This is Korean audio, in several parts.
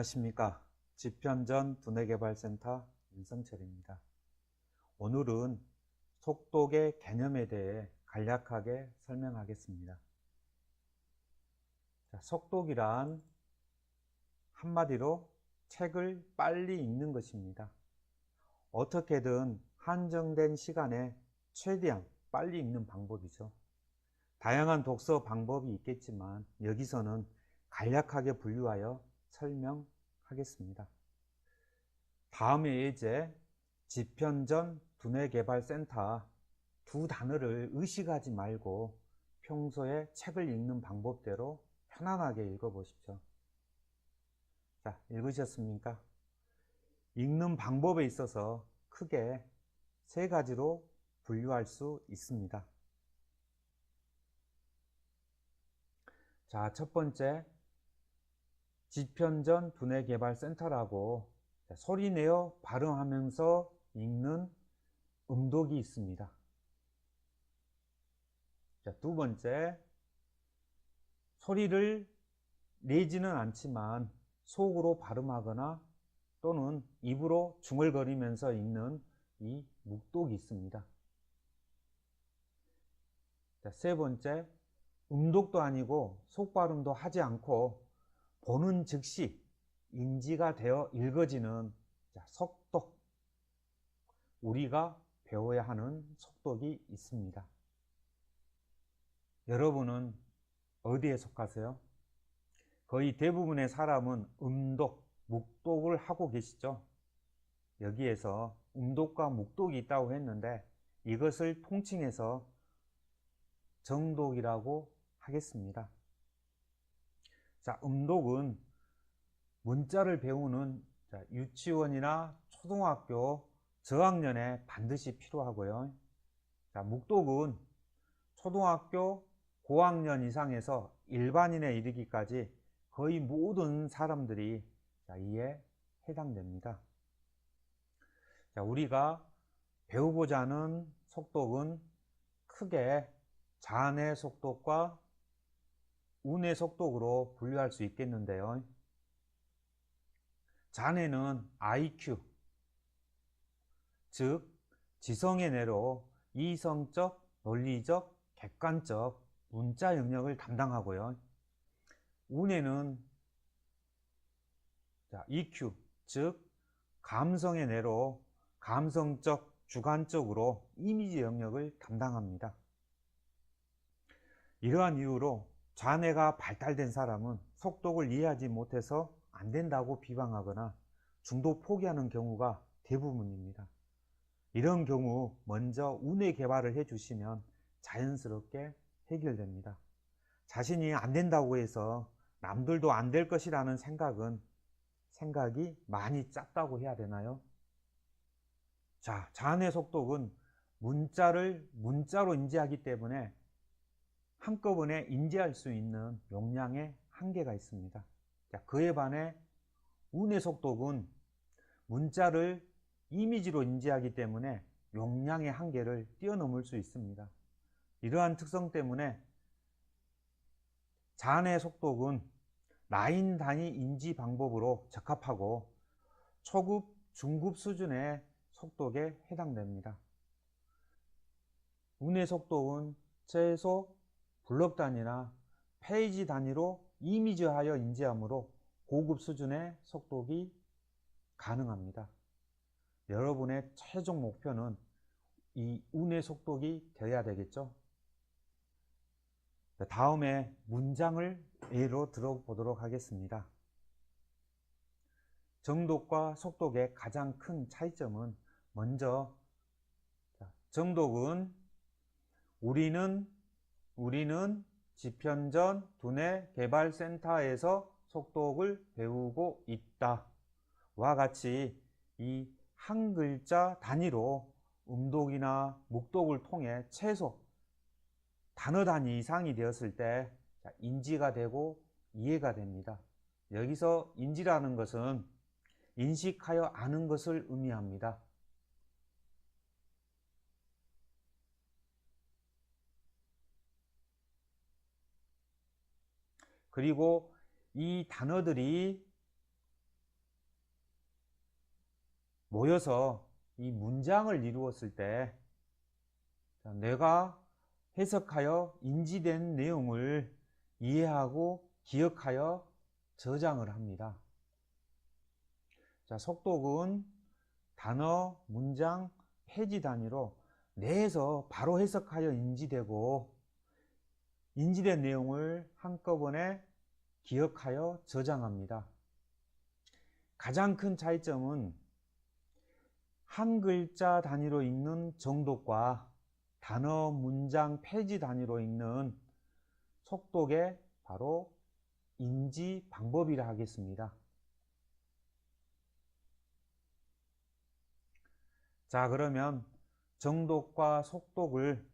안녕하십니까. 지편전 두뇌개발센터 윤성철입니다. 오늘은 속독의 개념에 대해 간략하게 설명하겠습니다. 속독이란 한마디로 책을 빨리 읽는 것입니다. 어떻게든 한정된 시간에 최대한 빨리 읽는 방법이죠. 다양한 독서 방법이 있겠지만 여기서는 간략하게 분류하여 설명하겠습니다. 다음의 예제, 지편전 두뇌개발센터 두 단어를 의식하지 말고 평소에 책을 읽는 방법대로 편안하게 읽어보십시오. 자, 읽으셨습니까? 읽는 방법에 있어서 크게 세 가지로 분류할 수 있습니다. 자, 첫 번째, 지편전 두뇌개발센터라고 소리내어 발음하면서 읽는 음독이 있습니다. 자, 두 번째, 소리를 내지는 않지만 속으로 발음하거나 또는 입으로 중얼거리면서 읽는 이 묵독이 있습니다. 자, 세 번째, 음독도 아니고 속발음도 하지 않고 보는 즉시 인지가 되어 읽어지는 속독, 우리가 배워야 하는 속독이 있습니다. 여러분은 어디에 속하세요? 거의 대부분의 사람은 음독, 묵독을 하고 계시죠? 여기에서 음독과 묵독이 있다고 했는데 이것을 통칭해서 정독이라고 하겠습니다. 자, 음독은 문자를 배우는 유치원이나 초등학교 저학년에 반드시 필요하고요. 자, 묵독은 초등학교 고학년 이상에서 일반인에 이르기까지 거의 모든 사람들이 이에 해당됩니다. 자, 우리가 배우고자 하는 속독은 크게 자뇌 속독과 우뇌 속독으로 분류할 수 있겠는데요. 자뇌는 IQ, 즉 지성의 뇌로 이성적, 논리적, 객관적 문자 영역을 담당하고요. 우뇌는 EQ, 즉 감성의 뇌로 감성적, 주관적으로 이미지 영역을 담당합니다. 이러한 이유로 자뇌가 발달된 사람은 속독을 이해하지 못해서 안 된다고 비방하거나 중도 포기하는 경우가 대부분입니다. 이런 경우 먼저 우뇌 개발을 해주시면 자연스럽게 해결됩니다. 자신이 안 된다고 해서 남들도 안 될 것이라는 생각이 많이 작다고 해야 되나요? 자, 자뇌 속독은 문자를 문자로 인지하기 때문에 한꺼번에 인지할 수 있는 용량의 한계가 있습니다. 자, 그에 반해 우뇌 속독은 문자를 이미지로 인지하기 때문에 용량의 한계를 뛰어넘을 수 있습니다. 이러한 특성 때문에 자뇌 속독은 라인 단위 인지 방법으로 적합하고 초급, 중급 수준의 속독에 해당됩니다. 우뇌 속독은 최소 블록 단위나 페이지 단위로 이미지하여 인지하므로 고급 수준의 속독이 가능합니다. 여러분의 최종 목표는 이 우뇌 속독이 되어야 되겠죠? 다음에 문장을 예로 들어보도록 하겠습니다. 정독과 속독의 가장 큰 차이점은 먼저 정독은 우리는 지편전 두뇌개발센터에서 속독을 배우고 있다 와 같이 이 한 글자 단위로 음독이나 묵독을 통해 최소 단어 단위 이상이 되었을 때 인지가 되고 이해가 됩니다. 여기서 인지라는 것은 인식하여 아는 것을 의미합니다. 그리고 이 단어들이 모여서 이 문장을 이루었을 때 내가 해석하여 인지된 내용을 이해하고 기억하여 저장을 합니다. 자, 속독은 단어, 문장, 페이지 단위로 뇌에서 바로 해석하여 인지되고 인지된 내용을 한꺼번에 기억하여 저장합니다. 가장 큰 차이점은 한 글자 단위로 읽는 정독과 단어, 문장, 페이지 단위로 읽는 속독의 바로 인지 방법이라 하겠습니다. 자, 그러면 정독과 속독을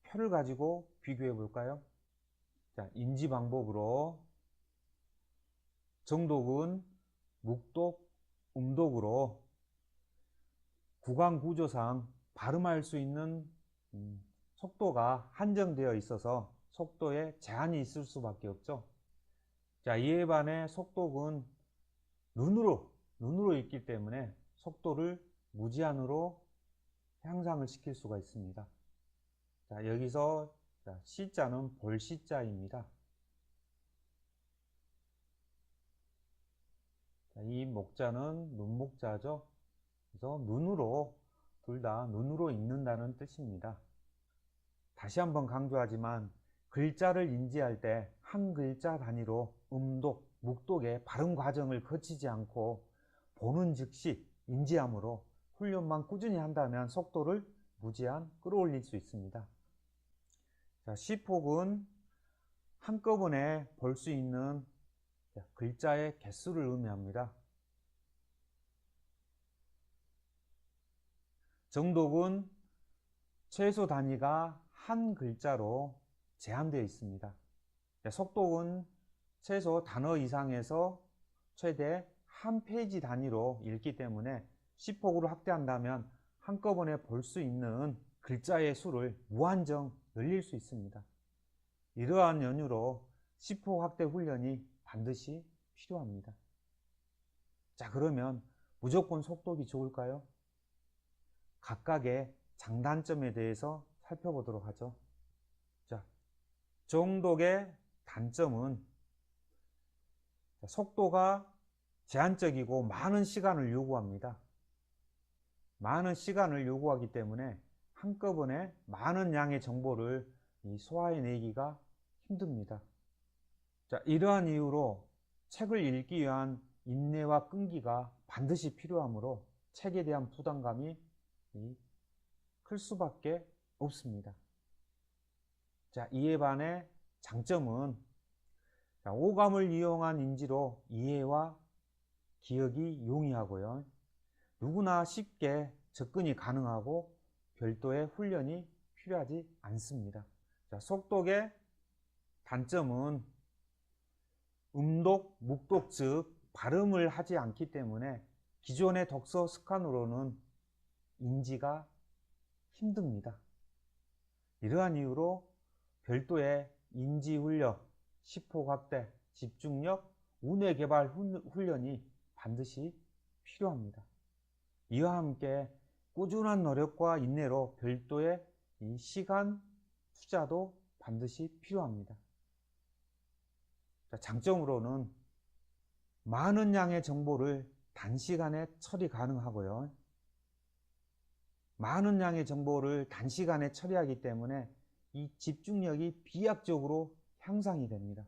표를 가지고 비교해 볼까요? 자, 인지 방법으로 정독은 묵독, 음독으로 구강 구조상 발음할 수 있는 속도가 한정되어 있어서 속도에 제한이 있을 수밖에 없죠. 자, 이에 반해 속독은 눈으로 읽기 때문에 속도를 무제한으로 향상을 시킬 수가 있습니다. 자, 여기서 C자는 볼 C자입니다. 자, 이 목자는 눈목자죠. 그래서 둘 다 눈으로 읽는다는 뜻입니다. 다시 한번 강조하지만 글자를 인지할 때 한 글자 단위로 음독, 묵독의 발음 과정을 거치지 않고 보는 즉시 인지함으로 훈련만 꾸준히 한다면 속도를 무제한 끌어올릴 수 있습니다. 자, 시폭은 한꺼번에 볼 수 있는 글자의 개수를 의미합니다. 정독은 최소 단위가 한 글자로 제한되어 있습니다. 속독은 최소 단어 이상에서 최대 한 페이지 단위로 읽기 때문에 시폭으로 확대한다면 한꺼번에 볼 수 있는 글자의 수를 무한정 늘릴 수 있습니다. 이러한 연유로 시폭 확대 훈련이 반드시 필요합니다. 자, 그러면 무조건 속독이 좋을까요? 각각의 장단점에 대해서 살펴보도록 하죠. 자, 정독의 단점은 속도가 제한적이고 많은 시간을 요구합니다. 많은 시간을 요구하기 때문에 한꺼번에 많은 양의 정보를 소화해내기가 힘듭니다. 자, 이러한 이유로 책을 읽기 위한 인내와 끈기가 반드시 필요하므로 책에 대한 부담감이 클 수밖에 없습니다. 자, 이에 반해 장점은 오감을 이용한 인지로 이해와 기억이 용이하고요. 누구나 쉽게 접근이 가능하고 별도의 훈련이 필요하지 않습니다. 자, 속독의 단점은 음독, 묵독 즉 발음을 하지 않기 때문에 기존의 독서 습관으로는 인지가 힘듭니다. 이러한 이유로 별도의 인지훈련, 시폭 확대, 집중력, 우뇌 개발 훈련이 반드시 필요합니다. 이와 함께 꾸준한 노력과 인내로 별도의 이 시간 투자도 반드시 필요합니다. 장점으로는 많은 양의 정보를 단시간에 처리 가능하고요. 많은 양의 정보를 단시간에 처리하기 때문에 이 집중력이 비약적으로 향상이 됩니다.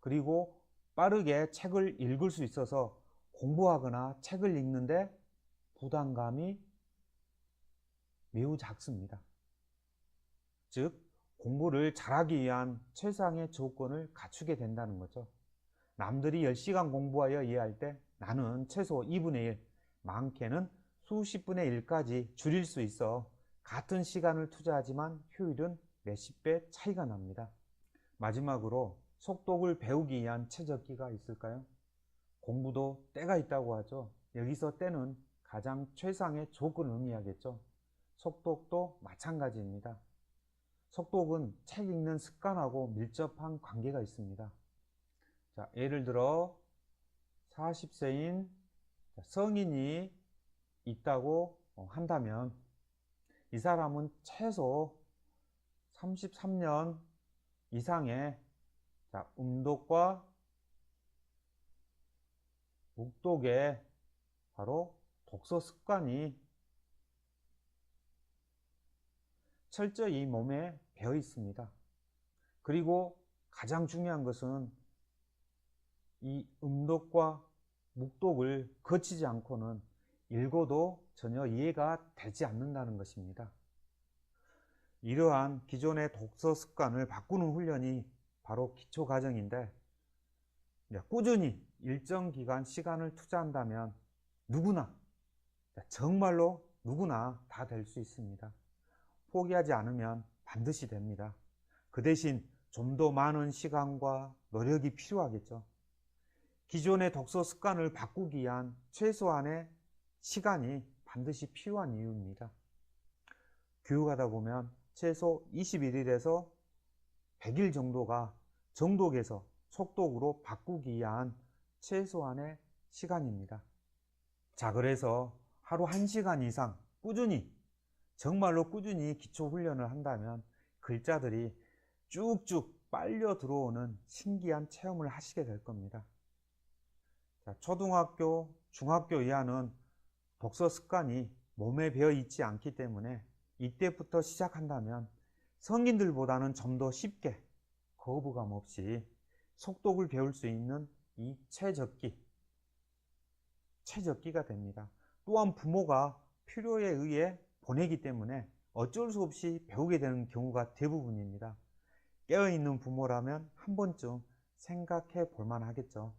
그리고 빠르게 책을 읽을 수 있어서 공부하거나 책을 읽는데 부담감이 매우 작습니다. 즉, 공부를 잘하기 위한 최상의 조건을 갖추게 된다는 거죠. 남들이 10시간 공부하여 이해할 때 나는 최소 2분의 1, 많게는 수십 분의 1까지 줄일 수 있어 같은 시간을 투자하지만 효율은 몇십 배 차이가 납니다. 마지막으로 속독을 배우기 위한 최적기가 있을까요? 공부도 때가 있다고 하죠. 여기서 때는 가장 최상의 조건을 의미하겠죠. 속독도 마찬가지입니다. 속독은 책 읽는 습관하고 밀접한 관계가 있습니다. 자, 예를 들어 40세인 성인이 있다고 한다면 이 사람은 최소 33년 이상의 음독과 묵독의 바로 독서 습관이 철저히 몸에 배어 있습니다. 그리고 가장 중요한 것은 이 음독과 묵독을 거치지 않고는 읽어도 전혀 이해가 되지 않는다는 것입니다. 이러한 기존의 독서 습관을 바꾸는 훈련이 바로 기초과정인데, 꾸준히 일정 기간 시간을 투자한다면 누구나, 정말로 누구나 다 될 수 있습니다. 포기하지 않으면 반드시 됩니다. 그 대신 좀 더 많은 시간과 노력이 필요하겠죠. 기존의 독서 습관을 바꾸기 위한 최소한의 시간이 반드시 필요한 이유입니다. 교육하다 보면 최소 21일에서 100일 정도가 정독에서 속독으로 바꾸기 위한 최소한의 시간입니다. 자, 그래서 하루 1시간 이상 꾸준히, 정말로 꾸준히 기초 훈련을 한다면 글자들이 쭉쭉 빨려 들어오는 신기한 체험을 하시게 될 겁니다. 자, 초등학교, 중학교 이하는 독서 습관이 몸에 배어 있지 않기 때문에 이때부터 시작한다면 성인들보다는 좀 더 쉽게 거부감 없이 속독을 배울 수 있는 이 최적기가 됩니다. 또한 부모가 필요에 의해 보내기 때문에 어쩔 수 없이 배우게 되는 경우가 대부분입니다. 깨어있는 부모라면 한 번쯤 생각해 볼 만하겠죠.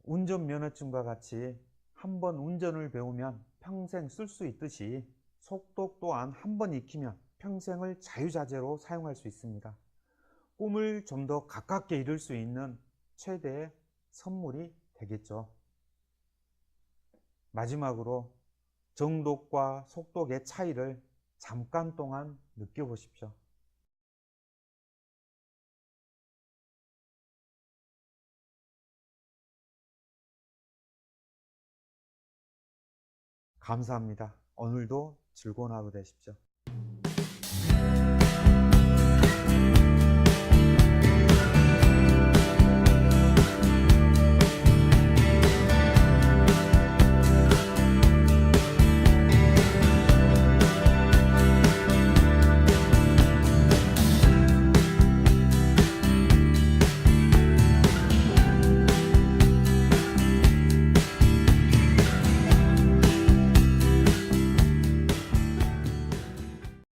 운전면허증과 같이 한 번 운전을 배우면 평생 쓸 수 있듯이 속독 또한 한 번 익히면 평생을 자유자재로 사용할 수 있습니다. 꿈을 좀 더 가깝게 이룰 수 있는 최대의 선물이 되겠죠. 마지막으로 정독과 속독의 차이를 잠깐 동안 느껴보십시오. 감사합니다. 오늘도 즐거운 하루 되십시오.